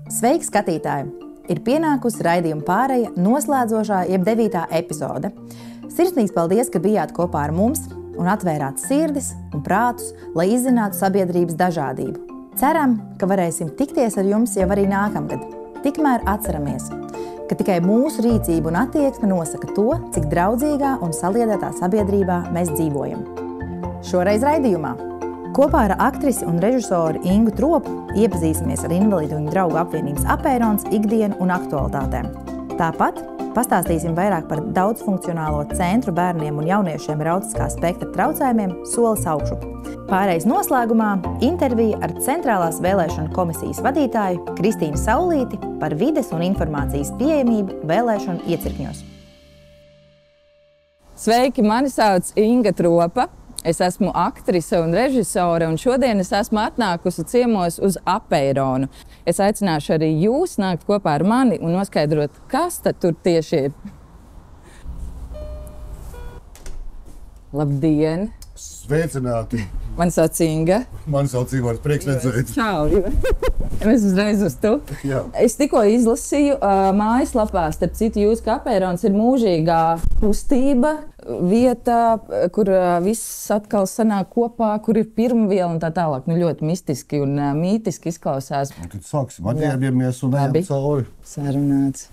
Sveiki, skatītāji! Ir pienākusi raidījuma pāreja noslēdzošā jeb 9. epizode. Sirsnīgs paldies, ka bijāt kopā ar mums un atvērāt sirdis un prātus, lai izzinātu sabiedrības dažādību. Ceram, ka varēsim tikties ar jums jau arī nākamgad. Tikmēr atceramies, ka tikai mūsu rīcība un attieksme nosaka to, cik draudzīgā un saliedētā sabiedrībā mēs dzīvojam. Šoreiz raidījumā kopā ar aktrisi un režisoru Ingu Tropu iepazīsimies ar Invalīdu un draugu apvienības Apērons ikdienu un aktualitātēm. Tāpat pastāstīsim vairāk par daudzfunkcionālo centru bērniem un jauniešiem ar autiskā spektra traucējumiem Solis augšup. Pārējais noslēgumā intervija ar Centrālās vēlēšanu komisijas vadītāju Kristīnu Saulīti par vides un informācijas pieejamību vēlēšanu iecirkņos. Sveiki, mani sauc Inga Tropa. Es esmu aktrise un režisore, un šodien es esmu atnākusi ciemos uz Apēronu. Es aicināšu arī jūs nākt kopā ar mani un noskaidrot, kas tad tur tieši ir. Labdien! Sveicināti! Mani sauc Inga. Mani sauc Ivars, prieks redzēt. Čau! Mēs uzreiz uz tu. Jā. Es tikko izlasīju mājaslapā, starp citu, jūs kā Apērons ir mūžīgā kustība, vieta, kur viss atkal sanāk kopā, kur ir pirmviela un tā tālāk. Nu, ļoti mistiski un mītiski izklausās. Un tad sāksim atģērbjamies un ejam cauri. Sarunāts.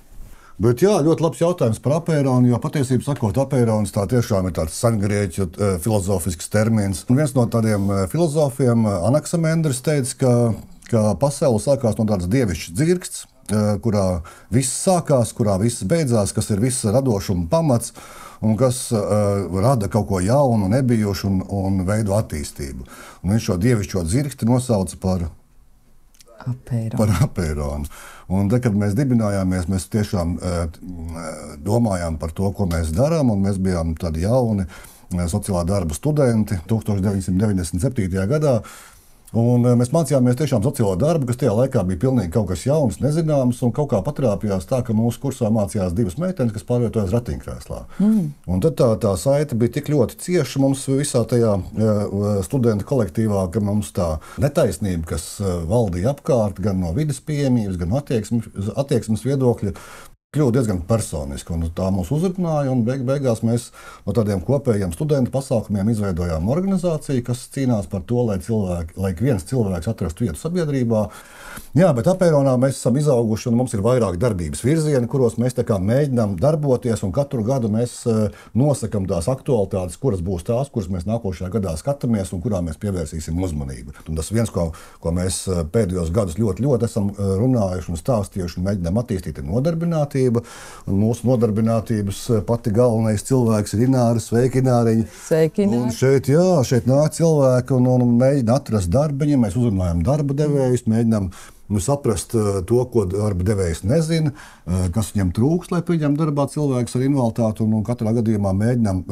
Bet jā, ļoti labs jautājums par Apēronu, jo patiesībā sakot, Apērons tā tiešām ir tāds sengrieķu filozofisks termins. Un viens no tādiem filozofiem, Anaksamendrs, teica, ka pasaule sākās no tādas dievišķas dzirksts, kurā viss sākās, kurā viss beidzās, kas ir visa radošuma pamats un kas rada kaut ko jaunu, nebijušu un veido attīstību. Un viņš šo dievišķo dzirksti nosauca par Apēronu. Un tad, kad mēs dibinājāmies, mēs tiešām domājām par to, ko mēs darām, un mēs bijām tādi jauni sociālā darba studenti 1997. gadā. Un mēs mācījāmies tiešām sociālo darbu, kas tajā laikā bija pilnīgi kaut kas jauns, nezināms, un kaut kā patrāpījās tā, ka mūsu kursā mācījās divas meitenes, kas pārvietojas ratiņkrēslā. Un tad tā saite bija tik ļoti cieša mums visā tajā studentu kolektīvā, ka mums tā netaisnība, kas valdīja apkārt, gan no vides pieejamības, gan no attieksmes viedokļa, kļuva diezgan personiski, un tā mūs uzrunāja, un beigās mēs no tādiem kopējiem studentu pasākumiem izveidojām organizāciju, kas cīnās par to, lai viens cilvēks atrastu vietu sabiedrībā. Jā, bet Apēronā mēs esam izauguši, un mums ir vairāk darbības virzieni, kuros mēs tā kā mēģinām darboties, un katru gadu mēs nosakam tās aktualitātes, kuras būs tās, kuras mēs nākošajā gadā skatāmies un kurām mēs pievērsīsim uzmanību. Un tas viens, ko mēs pēdējos gadus ļoti esam runājuši un stāstījuši un mēģinām attīstīt, ir nodarbinātība. Un mūsu nodarbinātības pati galvenais cilvēks ir Ināra. Sveiki, Ināriņa! Sveiki, Ināra! Un šeit nāk cilvēki un mēģina atrast darbiņu. Mēs uzrunājam darba devējus, mēģinām saprast to, ko darba devējs nezina, kas viņam trūks, lai pieņem darbā cilvēks ar invaliditāti. Un katrā gadījumā mēģinām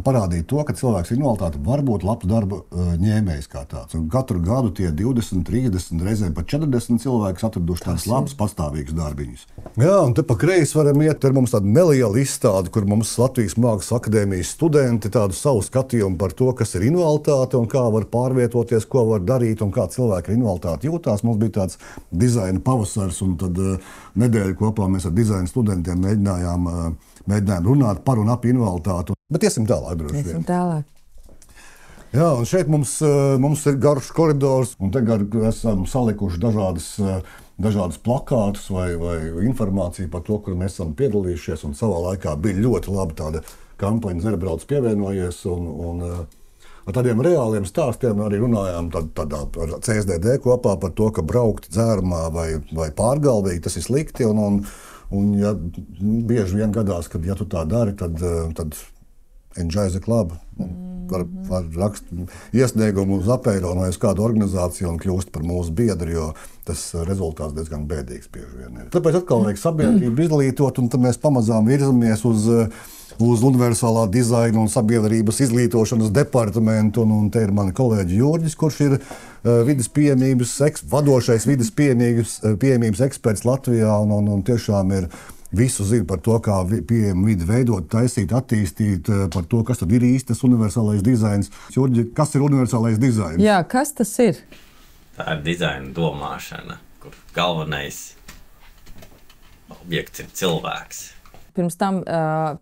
parādīt to, ka cilvēks ar invaliditāti var būt labs darba ņēmējs kā tāds. Un katru gadu tie 20, 30, reizēm pat 40 cilvēkus atraduši tādus labus, pastāvīgus darbiņus. Jā, un te pa kreisi varam iet, ir mums tāda neliela izstāde, kur mums Latvijas Mākslas akadēmijas studenti tādu savu skatījumu par to, kas ir invaliditāte un kā var pārvietoties, ko var darīt un kā cilvēki ar invaliditāti jūtās. Mums bija tāds dizaina pavasars, un tad nedēļu kopā mēs ar dizaina studentiem mēģinājām runāt par un ap invaliditāti. Bet iesim tālāk, droši vien. Iesim tālāk. Jā, un šeit mums ir garš koridors, un te esam salikuši dažādas plakātus vai informāciju par to, kur mēs esam piedalījušies, un savā laikā bija ļoti laba tāda kampaņa Zerabrauc pievienojies, un ar tādiem reāliem stāstiem arī runājām tādā ar CSDD kopā par to, ka braukt dzērumā vai pārgalvīgi, tas ir slikti, un ja bieži vien gadās, ka ja tu tā dari, tad enjoy the club. Var rakstīt iesniegumu uz Apēronu vai uz kādu organizāciju un kļūst par mūsu biedri, jo tas rezultāts diezgan bēdīgs bieži vien ir. Tāpēc atkal vajag sabiedrību izglītot, un tad mēs pamazām virzamies uz universālā dizaina un sabiedrības izglītošanas departamentu, un te ir mani kolēģi Jurģis, kurš ir vadošais vides pieejamības eksperts Latvijā, un tiešām ir visu zina par to, kā pieejamu vidi veidot, taisīt, attīstīt, par to, kas tad ir īstais universālais dizains. Jurģi, kas ir universālais dizains? Jā, kas tas ir? Tā ir dizaina domāšana, kur galvenais objekts ir cilvēks. Pirms tam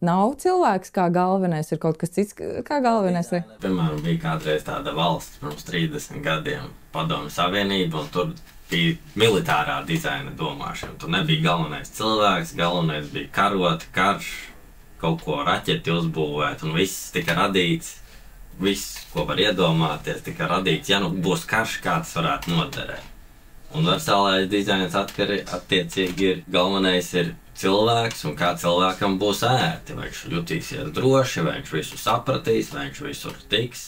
nav cilvēks kā galvenais, ir kaut kas cits kā galvenais? Piemēram, bija kādreiz tāda valsts pirms 30 gadiem, Padomju Savienība, un tur bija militārā dizaina domāšana. Tur nebija galvenais cilvēks, galvenais bija karot, karš, kaut ko raķeti uzbūvēt, un viss tika radīts, viss, ko var iedomāties, tika radīts, ja nu būs karš, kā tas varētu noderēt. Universālais dizains attiecīgi ir galvenais ir cilvēks un kā cilvēkam būs ērti. Vai viņš jutīsies droši, vai viņš visu sapratīs, vai viņš visur tiks,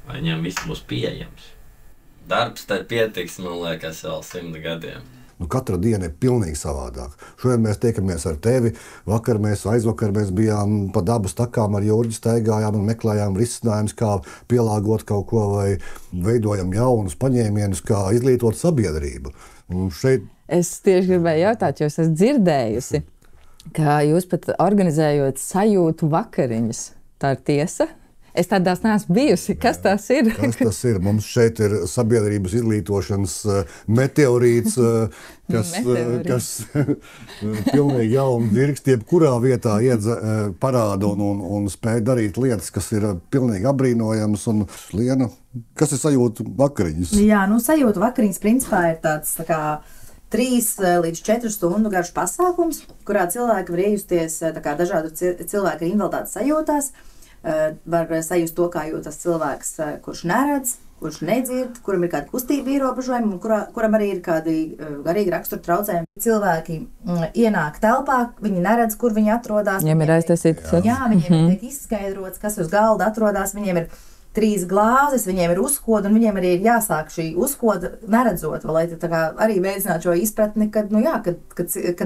vai viņam viss būs pieejams. Darbs te pietiks, man liekas, vēl 100 gadiem. Katra diena ir pilnīgi savādāk. Šodien mēs tiekamies ar tevi, aizvakar mēs bijām pa dabas takām ar Jurģi staigājām un meklējām risinājumus, kā pielāgot kaut ko vai veidojam jaunus paņēmienus, kā izglītot sabiedrību. Es tieši gribēju jautāt, jo es esmu dzirdējusi, ka jūs pat organizējot sajūtu vakariņas. Tā ir tiesa? Es tādās neesmu bijusi. Kas tas ir? Kas tas ir? Mums šeit ir sabiedrības izglītošanas meteorīts, kas pilnīgi jaunu dirksti, jebkurā vietā parāda un spēj darīt lietas, kas ir pilnīgi apbrīnojamas. Un, Liena, kas ir sajūtu vakariņas? Jā, sajūtu vakariņas principā ir tāds tā kā 3 līdz 4 stundu garš pasākums, kurā cilvēki var iejusties dažādu cilvēku invaliditātes sajūtās. Var sajust to, kā jūtas cilvēks, kurš neredz, kurš nedzird, kuram ir kādi kustību ierobežojumi un kuram arī ir kādi garīgi rakstura traucējumi. Cilvēki ienāk telpā, viņi neredz, kur viņi atrodas. Viņiem ir aiztaisīts. Jā, viņiem tiek izskaidrots, kas uz galda atrodas. Viņiem ir 3 glāzes, viņiem ir uzkoda, un viņiem arī ir jāsāk šī uzkoda neredzot, lai arī veicinātu šo izpratni, kad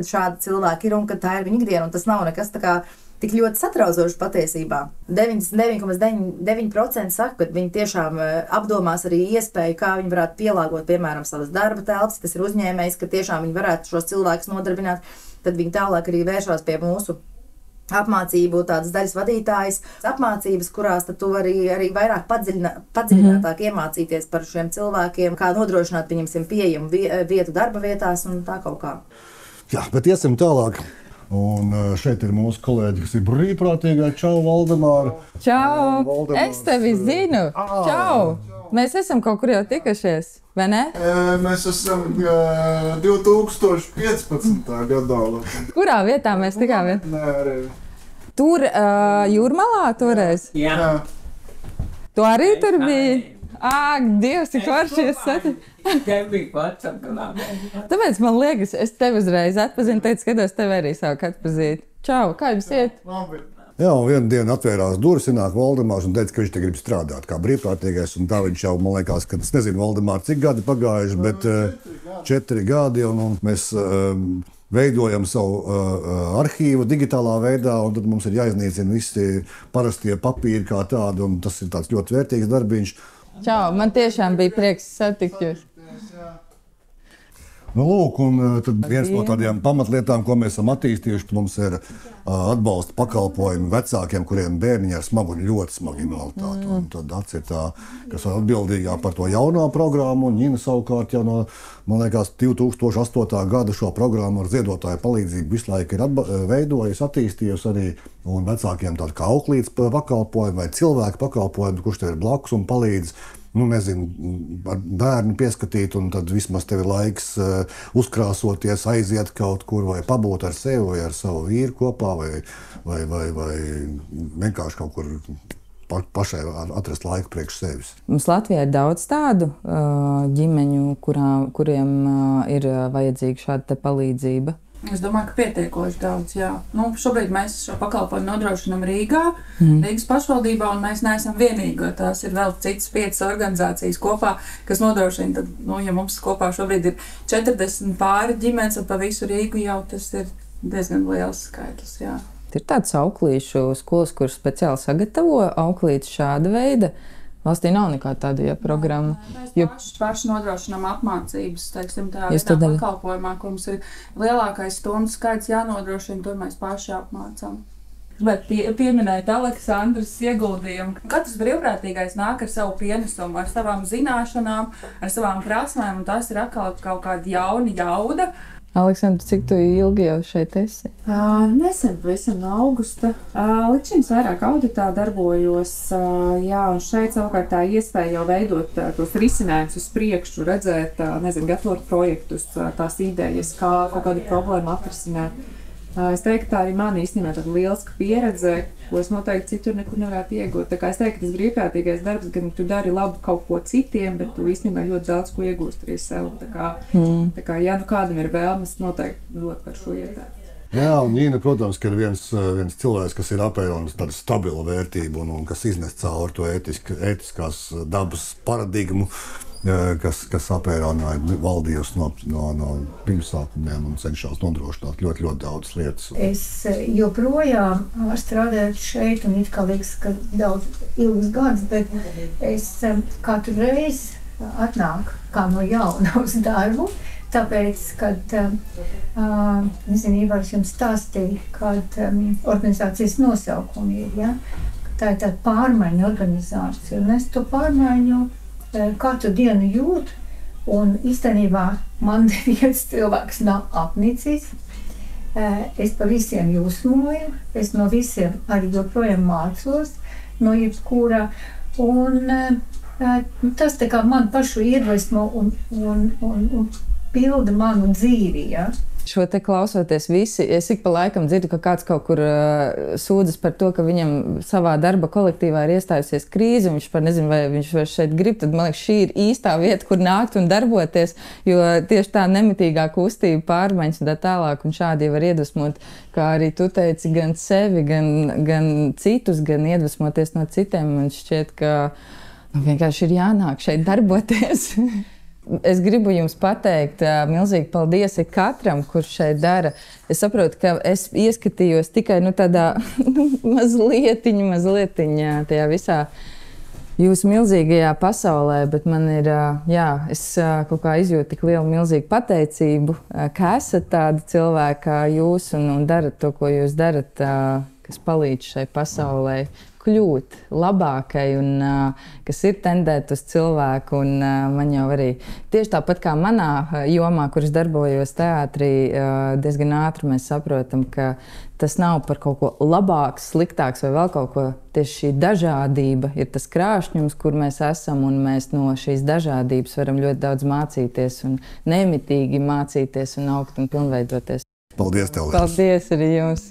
šādi cilvēki ir un kad tā ir viņa ikdiena, un tas nav nekas tik ļoti satraucoši patiesībā. 99,9% saka, ka viņi tiešām apdomās arī iespēju, kā viņi varētu pielāgot, piemēram, savas darba telpas, tas ir uzņēmējs, ka tiešām viņi varētu šos cilvēkus nodarbināt, tad viņi tālāk arī vēršās pie mūsu apmācību tādas daļas vadītājas apmācības, kurās tad tu vari arī vairāk padziļinātāk iemācīties par šiem cilvēkiem, kā nodrošināt, pieņemsim, pieejamu vietu darba vietās un tā kaut kā. Jā, bet iesim tālāk. Un šeit ir mūsu kolēģi, kas ir brīvprātīgā. Čau, Valdemāra! Čau! Es tevi zinu! Čau! Mēs esam kaut kur jau tikušies, vai ne? Mēs esam 2015. gadā. Kurā vietā mēs tikāmies? Nē, Tur Jūrmalā toreiz? Jā. Tu arī tur biji? Ak, Dievs, cik varšies satikt! Tāpēc man liekas, es tevi uzreiz atpazinu, teicu, skatos tevi arī sāku atpazīt. Čau, kā jums iet? Labi. Jā, un vienu dienu atvērās durvis, ienāk Valdemārs un teica, ka viņš te grib strādāt kā brīvprātīgais, un tā viņš jau, man liekas, ka es nezinu, Valdemār, cik gadi pagājuši, bet 4 gadi, un mēs veidojam savu arhīvu digitālā veidā, un tad mums ir jāiznīcina visi parastie papīri kā tādi, un tas ir tāds ļoti vērtīgs darbiņš. Čau, man tiešām bija prieks satikt jūs. Lūk, un tad viens no tādiem pamatlietām, ko mēs esam attīstījuši, mums ir atbalsta pakalpojumi vecākiem, kuriem bērniņi ar smagu un ļoti smagu invaliditāti. Un tad Dats ir tā, kas ir atbildīgā par to jauno programmu, un Ņina savukārt jau no, man liekas, 2008. gada šo programmu ar ziedotāju palīdzību visu laiku ir veidojusi, attīstījusi arī, un vecākiem tādu kā auklītes pakalpojumu vai cilvēku pakalpojumu, kurš tev ir blakus un palīdz, nezinu, ar bērnu pieskatīt, un tad vismaz tev ir laiks uzkrāsoties, aiziet kaut kur, vai pabūt ar sevi, vai ar savu vīru kopā, vai vienkārši kaut kur pašai atrast laiku priekš sevis. Mums Latvijā ir daudz tādu ģimeņu, kuriem ir vajadzīga šāda te palīdzība. Es domāju, ka pietiekoši daudz, jā. Šobrīd mēs šo pakalpojumu nodrošinām Rīgā, Rīgas pašvaldībā, un mēs neesam vienīgi. Tās ir vēl citas 5 organizācijas kopā, kas nodrošina. Tad, ja mums kopā šobrīd ir 40 pāri ģimenes pa visu Rīgu, jau tas ir diezgan liels skaitlis, jā. Ir tāds auklīšu skolas, kur speciāli sagatavo auklītes šāda veida. Valstī nav nekāda tāda programma. Mēs paši nodrošinām apmācības, teiksim tā, vienā pakalpojumā, kur mums ir lielākais stundu skaits jānodrošina, tur mēs paši apmācām. gribētu pieminēt Aleksandras ieguldījumu. Katrs brīvprātīgais nāk ar savu pienesumu, ar savām zināšanām, ar savām prasmēm, un tas ir atkal kaut kāda jauna jauda. Aleksandra, cik tu ilgi jau šeit esi? Nesen, pavisam no augusta. Līdz šim vairāk auditā darbojos, un šeit savukārt tā iespēja jau veidot tos risinājumus uz priekšu, redzēt, gatavot projektus, tās idejas, kā kaut kādu problēmu atrisināt. Es teiktu, ka tā arī man īstenībā tāda lieliska pieredze, ko es noteikti citur nekur nevarētu iegūt. Tā kā es teiktu, ka tas brīvprātīgais darbs, gan tu dari labu kaut ko citiem, bet tu īstenībā ļoti daudz ko iegūst arī sev. Tā kā ja nu kādam ir vēlmes, noteikti ļoti par šo ieteikt. Jā, un Nīna, protams, ka ir viens cilvēks, kas ir apēronis tādu stabilu vērtību un kas iznes cauri to ētiskās dabas paradigmu, kas apēronā ir valdījusi no pirmsākumiem un cenšas nodrošināt ļoti, ļoti daudz lietas. Es joprojām strādāju šeit, un it kā liekas, ka daudz ilgus gadus, bet es katru reizi atnāku kā no jauna uz darbu, tāpēc, kad, nezinu, Ivars jums stāstīja, kad organizācijas nosaukumi ir, ja? Tā ir tāda pārmaiņu organizācija, un es to pārmaiņu katru dienu jūtu, un īstenībā man neviens cilvēks nav apnicis. Es pa visiem jūsmoju, es no visiem arī joprojām mācos, no jebkura, un tas tā kā man pašu iedvesmo un pilda manu dzīvi, ja? Šo te klausoties visi, es ik pa laikam dzirdu, ka kāds kaut kur sūdzas par to, ka viņam savā darba kolektīvā ir iestājusies krīze, un viņš par nezinu, vai viņš vairs šeit grib, tad man liekas, šī ir īstā vieta, kur nākt un darboties, jo tieši tā nemitīgā kustība, pārmaiņas un tā tālāk, un šādi var iedvesmot, kā arī tu teici, gan sevi, gan citus, gan iedvesmoties no citiem. Man šķiet, ka vienkārši ir jānāk šeit darboties. Es gribu jums pateikt milzīgi paldies katram, kurš šeit dara. Es saprotu, ka es ieskatījos tikai tādā mazlietiņa tajā visā jūsu milzīgajā pasaulē, bet man ir, es kaut kā izjūtu tik lielu milzīgu pateicību, ka esat tādi cilvēki kā jūs un darat to, ko jūs darat, kas palīdz šai pasaulē kļūt labākai un kas ir tendēt uz cilvēku. Un man jau arī tieši tāpat kā manā jomā, kuras darbojos teātrī, diezgan ātri mēs saprotam, ka tas nav par kaut ko labāks, sliktāks vai vēl kaut ko. Tieši šī dažādība ir tas krāšņums, kur mēs esam, un mēs no šīs dažādības varam ļoti daudz mācīties un nemitīgi mācīties un augt un pilnveidoties. Paldies tev! Paldies arī jums!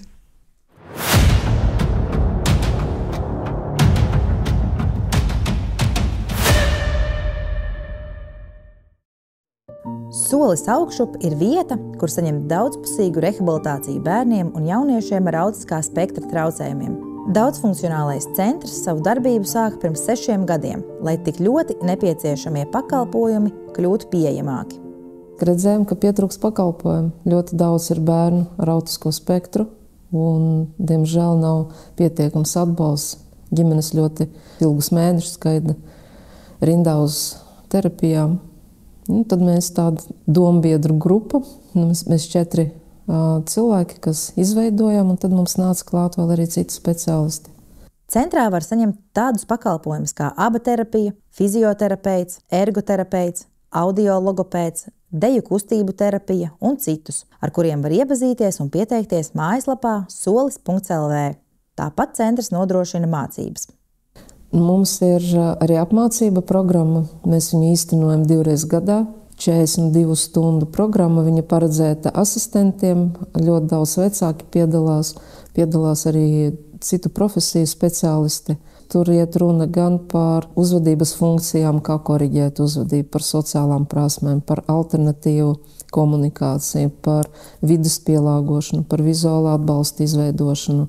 Solis augšup ir vieta, kur saņemt daudzpusīgu rehabilitāciju bērniem un jauniešiem ar autiskā spektra traucējumiem. Daudzfunkcionālais centrs savu darbību sāka pirms 6 gadiem, lai tik ļoti nepieciešamie pakalpojumi kļūtu pieejamāki. Redzējām, ka pietrūks pakalpojumu. Ļoti daudz ir bērnu ar autisko spektru, un, diemžēl, nav pietiekams atbalsts. Ģimenes ļoti ilgus mēnešus gaida rindā uz terapijām. Tad mēs tādu dombiedru grupu, mēs 4 cilvēki, kas izveidojām, un tad mums nāca klāt vēl arī citi speciālisti. Centrā var saņemt tādus pakalpojumus kā abaterapija, fizioterapeits, ergoterapeits, audiologopēds, deju kustību terapija un citus, ar kuriem var iepazīties un pieteikties mājaslapā solis.lv. Tāpat centrs nodrošina mācības. Mums ir arī apmācība programma. Mēs viņu īstenojam 2 reizes gadā. 42 stundu programma. Viņa paredzēta asistentiem. Ļoti daudz vecāki piedalās. Piedalās arī citu profesiju speciālisti. Tur iet runa gan par uzvedības funkcijām, kā koriģēt uzvedību, par sociālām prasmēm, par alternatīvu komunikāciju, par vidas pielāgošanu, par vizuālu atbalstu izveidošanu.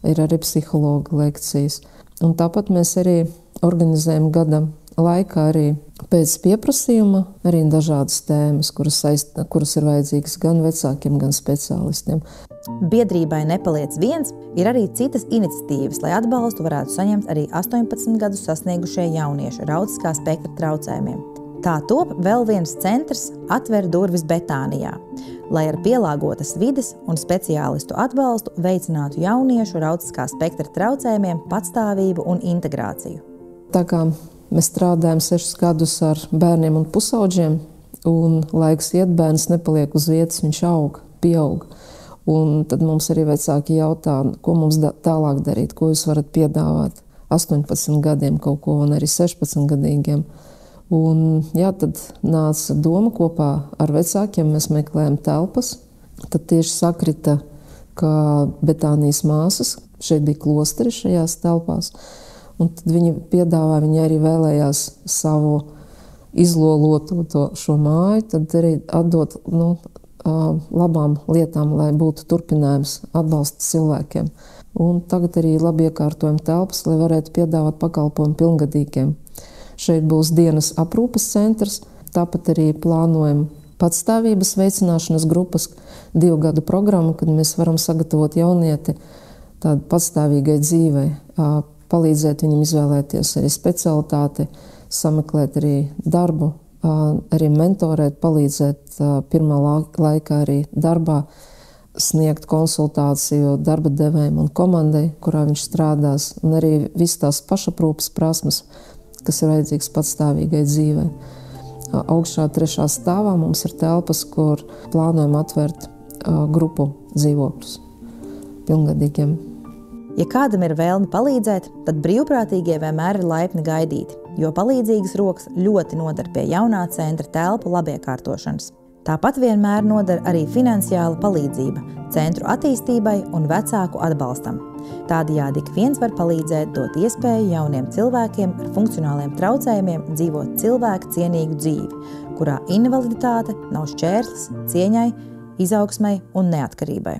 Ir arī psihologa lekcijas. Un tāpat mēs arī organizējam gada laikā arī pēc pieprasījuma arī dažādas tēmas, kuras ir vajadzīgas gan vecākiem, gan speciālistiem. Biedrībai Nepaliec viens ir arī citas iniciatīvas, lai atbalstu varētu saņemt arī 18 gadus sasniegušie jaunieši ar autiskā spektra traucējumiem. Tā top vēl viens centrs Atver durvis Betānijā. lai ar pielāgotas vides un speciālistu atbalstu veicinātu jauniešu ar autistiskā spektra traucējumiem patstāvību un integrāciju. Tā kā mēs strādājam 6 gadus ar bērniem un pusauģiem, un laiks iet, bērns nepaliek uz vietas, viņš aug, pieaug. Un tad mums arī vecāki jautā, ko mums tālāk darīt, ko jūs varat piedāvāt 18 gadiem kaut ko, un arī 16 gadīgiem. Un jā, tad nāca doma kopā ar vecākiem, mēs meklējam telpas. Tad tieši sakrita, ka Betānijas māsas, šeit bija klosteri šajās telpās, un tad viņi piedāvāja, viņi arī vēlējās savu izloloto šo māju, tad arī atdot labām lietām, lai būtu turpinājums atbalsta cilvēkiem. Un tagad arī labi iekārtojam telpas, lai varētu piedāvāt pakalpojumu pilngadīgiem. Šeit būs dienas aprūpes centrs, tāpat arī plānojam patstāvības veicināšanas grupas 2 gadu programmu, kad mēs varam sagatavot jaunieti tādu patstāvīgai dzīvei, palīdzēt viņam izvēlēties arī specialitāti, sameklēt arī darbu, arī mentorēt, palīdzēt pirmā laikā arī darbā, sniegt konsultāciju darba devējiem un komandai, kurā viņš strādās, un arī visas tās pašaprūpes prasmes, kas ir vajadzīgs patstāvīgai dzīvei. Augšā 3. stāvā mums ir telpas, kur plānojam atvērt grupu dzīvokļus pilngadīgiem. Ja kādam ir vēlme palīdzēt, tad brīvprātīgie vienmēr ir laipni gaidīti, jo palīdzīgas rokas ļoti noder pie jaunā centra telpu labiekārtošanas. Tāpat vienmēr noder arī finansiāla palīdzība centru attīstībai un vecāku atbalstam. Tādējādi ik viens var palīdzēt dot iespēju jauniem cilvēkiem ar funkcionāliem traucējumiem dzīvot cilvēku cienīgu dzīvi, kurā invaliditāte nav šķērslis cieņai, izaugsmai un neatkarībai.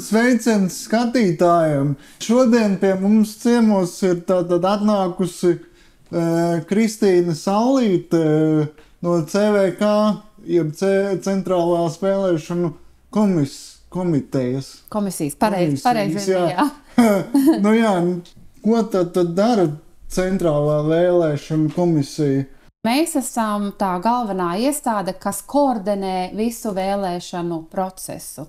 Sveiciens skatītājiem! Šodien pie mums ciemos ir tātad atnākusi Kristīna Saulīte no CVK, jeb Centrālās vēlēšanu komitejas. Komisijas, pareizi, jā. Nu jā, ko tad dara Centrālā vēlēšanu komisija? Mēs esam tā galvenā iestāde, kas koordinē visu vēlēšanu procesu.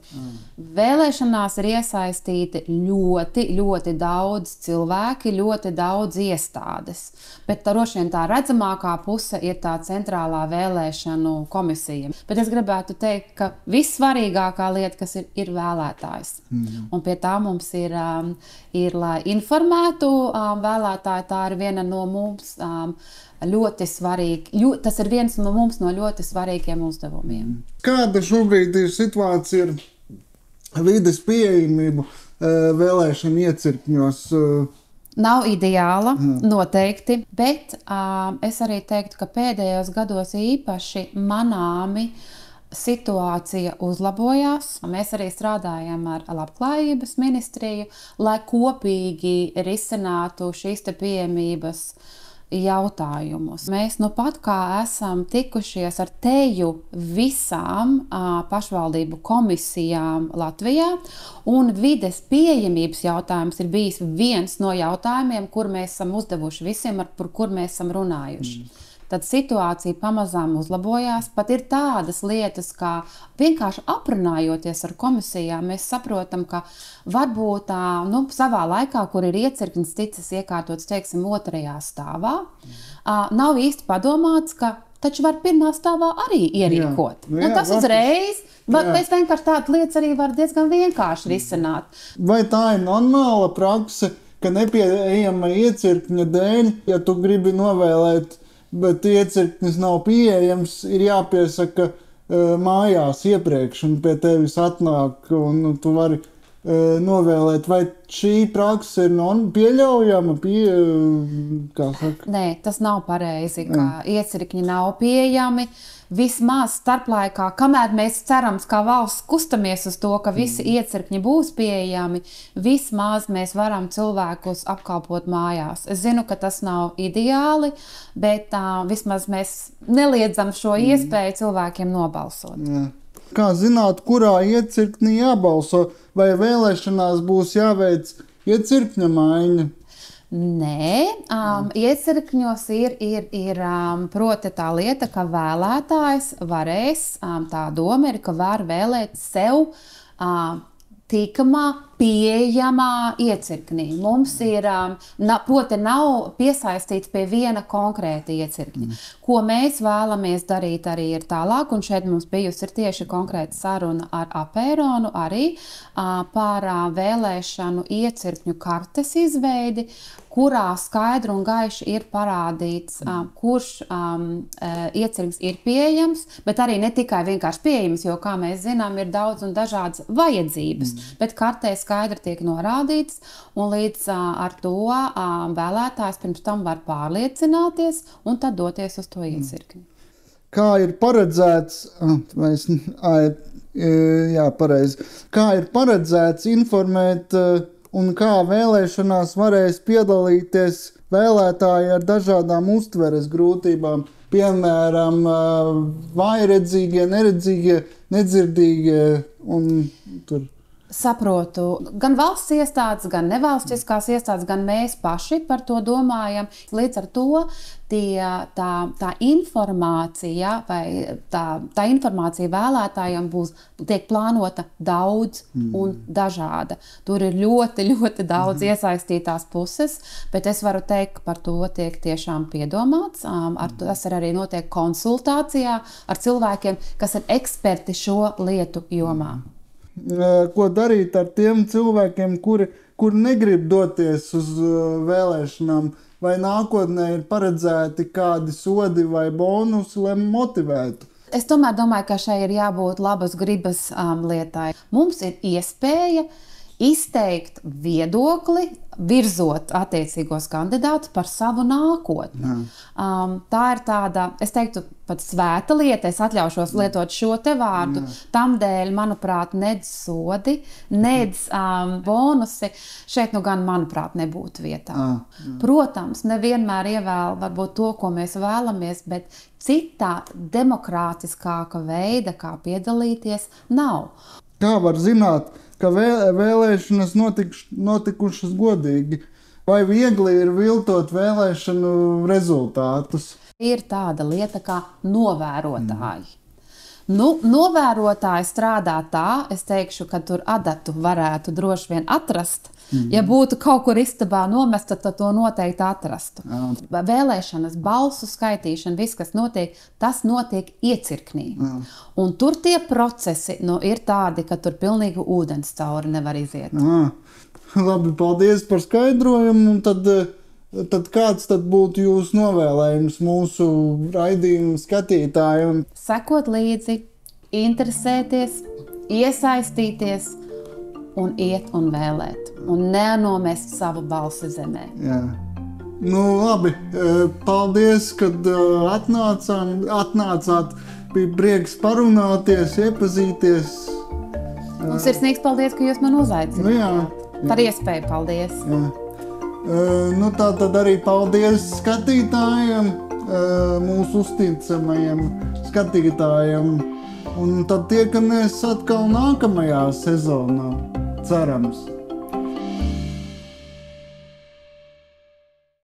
Vēlēšanās ir iesaistīti ļoti, ļoti daudz cilvēki, ļoti daudz iestādes. Bet droši vien tā redzamākā puse ir tā Centrālā vēlēšanu komisija. Bet es gribētu teikt, ka vissvarīgākā lieta, kas ir vēlētājs. Un pie tā mums ir lai informētu vēlētāju, tā ir viena no mums ļoti svarīgi. Tas ir viens no mums no ļoti svarīgiem uzdevumiem. Kāda šobrīd ir situācija ar vides pieejamību vēlēšanu iecirkņos? Nav ideāla, noteikti, bet es arī teiktu, ka pēdējos gados īpaši manāmi situācija uzlabojās. Mēs arī strādājam ar Labklājības ministriju, lai kopīgi risinātu šīs te pieejamības jautājumus. Mēs nu pat kā esam tikušies ar teju visām pašvaldību komisijām Latvijā, un vides pieejamības jautājums ir bijis viens no jautājumiem, kur mēs esam uzdevuši visiem, par kur mēs esam runājuši. Tad situācija pamazām uzlabojās. Pat ir tādas lietas, kā vienkārši aprunājoties ar komisijām, mēs saprotam, ka varbūt savā laikā, kur ir iecirknis ticis iekārtots, teiksim, 2. stāvā, nav īsti padomāts, ka taču var 1. stāvā arī ierīkot. Un tas uzreiz, mēs vienkārši tādas lietas arī var diezgan vienkārši risināt. Vai tā ir normāla prakse, ka nepieejama iecirkņa dēļ, ja tu gribi novēlēt, bet iecirknis nav pieejams, ir jāpiesaka mājās iepriekš, un pie tevis atnāk, un tu vari novēlēt. Vai šī prakse ir pieļaujama? Nē, tas nav pareizi, ka iecirkņi nav pieejami. Vismaz starplaikā, kamēr mēs cerams, kā valsts kustamies uz to, ka visi iecirkņi būs pieejami, vismaz mēs varam cilvēkus apkalpot mājās. Es zinu, ka tas nav ideāli, bet vismaz mēs neliedzam šo iespēju cilvēkiem nobalsot. Kā zināt, kurā iecirknī jābalso? Vai vēlēšanās būs jāveic iecirkņa maiņa? Nē, iecirkņos ir proti tā lieta, ka vēlētājs varēs, tā doma ir, ka var vēlēt sev tīkamā, pieejamā iecirknī. Mums ir, proti nav piesaistīts pie viena konkrēta iecirkņa. Ko mēs vēlamies darīt arī ir tālāk, un šeit mums bijusi ir tieši konkrēta saruna ar Apēronu arī par vēlēšanu iecirkņu kartes izveidi, kurā skaidri un gaiši ir parādīts, kurš iecirknis ir pieejams, bet arī ne tikai vienkārši pieejams, jo, kā mēs zinām, ir daudz un dažādas vajadzības, bet kartē skaidri tiek norādīts, un līdz ar to vēlētājs pirms tam var pārliecināties un tad doties uz to iecirkni. Kā ir paredzēts, kā ir paredzēts informēt un kā vēlēšanās varēs piedalīties vēlētāji ar dažādām uztveres grūtībām, piemēram, vājredzīgie, neredzīgie, nedzirdīgie un tur. Saprotu, gan valsts iestādes, gan nevalstiskās iestādes, gan mēs paši par to domājam. Līdz ar to tā informācija vai tā informācija vēlētājiem tiek plānota daudz un dažāda. Tur ir ļoti, ļoti daudz iesaistītās puses, bet es varu teikt, ka par to tiek tiešām piedomāts. Tas arī notiek konsultācijā ar cilvēkiem, kas ir eksperti šo lietu jomā. Ko darīt ar tiem cilvēkiem, kuri negrib doties uz vēlēšanām, vai nākotnē ir paredzēti kādi sodi vai bonusi, lai motivētu? Es tomēr domāju, ka šai ir jābūt labas gribas lietai. Mums ir iespēja izteikt viedokli, virzot attiecīgos kandidātus par savu nākotni. Tā ir tāda, es teiktu, pat svēta lieta, es atļaušos lietot šo te vārdu. Tamdēļ, manuprāt, nedz sodi, nedz bonusi šeit gan, manuprāt, nebūtu vietā. Protams, nevienmēr ievēl varbūt to, ko mēs vēlamies, bet citā demokrātiskāka veida, kā piedalīties, nav. Kā var zināt, ka vēlēšanas notikušas godīgi? Vai viegli ir viltot vēlēšanu rezultātus? Ir tāda lieta kā novērotāji. Novērotāji strādā tā, es teikšu, ka tur adatu varētu droši vien atrast. Ja būtu kaut kur istabā nomesta, tad to noteikti atrastu. Vēlēšanas, balsu skaitīšana, viss, kas notiek, tas notiek iecirknī. Un tur tie procesi ir tādi, ka tur pilnīgi ūdens cauri nevar iziet. Labi, paldies par skaidrojumu. Tad kāds tad būtu jūsu novēlējums mūsu raidījumu skatītājiem? Sekot līdzi, interesēties, iesaistīties un iet un vēlēt. Un nenomest savu balsi zemē. Jā. Labi, paldies, kad atnācāt. Bija prieks parunāties, iepazīties. Un sirsnīgs paldies, ka jūs man uzaicinājāt. Par iespēju paldies. Jā. Tā tad arī paldies skatītājiem, mūsu uzticamajiem skatītājiem. Un tad tiekamies atkal nākamajā sezonā. Cerams.